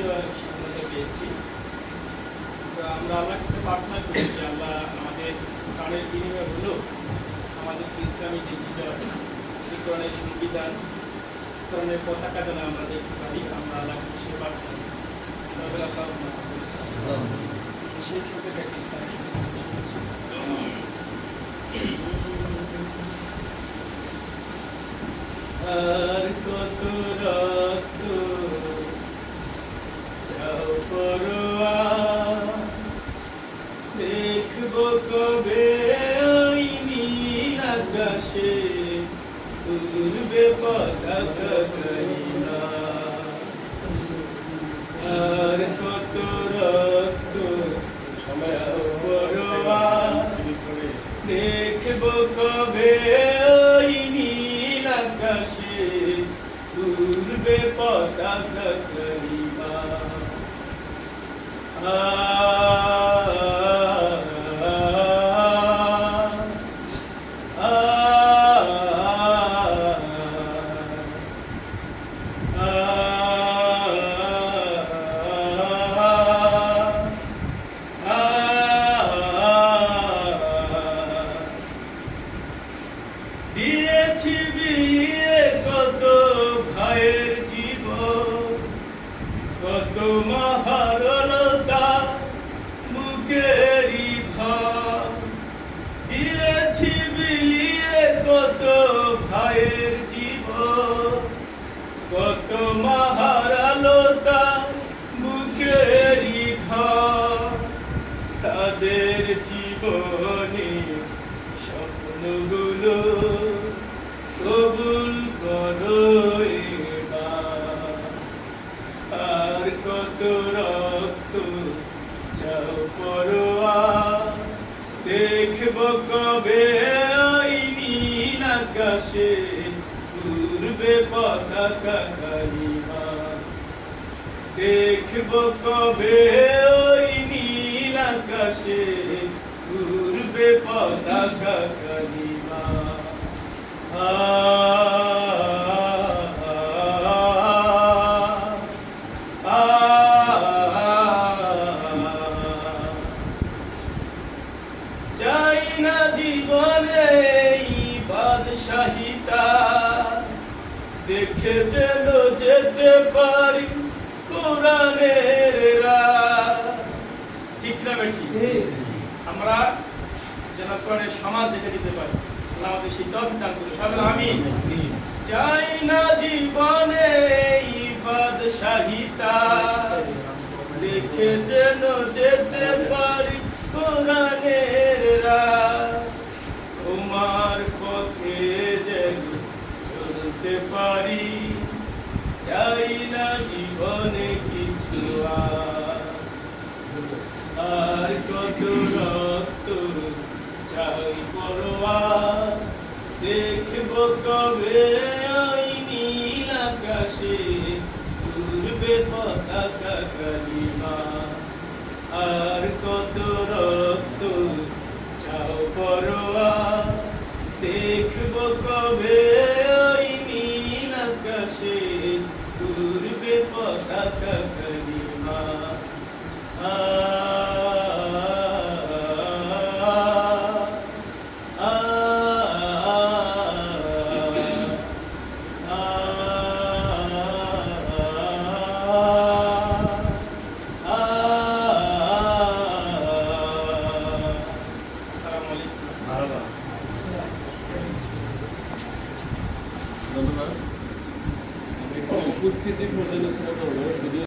স্বাধীনতা পেয়েছি। তো আমরা আল্লাহর কাছে প্রার্থনা করি যে আল্লাহ আমাদের প্রাণের বিনিময় হলো আমাদের ইসলামী যে বিজয়, কোরআনের সংবিধান, কোরআনের পতাকা যেন আমরা দেখতে পারি। আমরা আল্লাহর কাছে সে প্রার্থনা করি। সবাই আল্লাহ সেই ক্ষেত্রে একটা ইসলামী আর কত রক্ত চাও পরোয়া, দেখবো কবে ওই নীল আকাশে উড়বে পতাকা করিনা। আর কত রক্ত চাও পরোয়া, দেখবো কবে ওই নীল আকাশে উড়বে পতাকা করিনা। দিয়েছি বিয়ে কত ভাইয়ের জীবন, কত মহারণতা বুকেরই ধন। দিয়েছি বিয়ে কত ভাইয়ের জীবন, কত মহারণতা বুকেরই ধন। তাদের জীবনে স্বপ্নগুলো কবুল করো এবার। আর কত রক্ত চাও পরোয়া, দেখবো কবে ওই নীল আকাশে উড়বে পতাকা কালিমা। দেখবো কবে ওই নীল আকাশে উড়বে পতাকা কালিমা। চাই না জীবনে বাদশাহিতা, দেখে যেন যেতে পারি কোরআনের রাহ। ঠিক না বেঠি? আমরা যেন কোরআনের সমাজ দেখে দিতে পারি। আমাদের সেই তৌফিক দান করুন। সবাই আমিন। চাই না জীবনে বাদশাহিতা, দেখে যেন যেতে পারি কোরআনের রাহ। তোমার পথে যেন চলতে পারি, চাই না জীবনে কিছু আর কত রক্ত চাই পরোয়া, দেখবো কবে ওই নীল আকাশে উড়বে পতাকা কালিমা। আর কত রক্ত চাও পরোয়া, দেখবো কবে ওই নীল আকাশে উড়বে পতাকা কালিমা। ধন্যবাদ। উপস্থিতি পর্যালোচনা করবো শুধু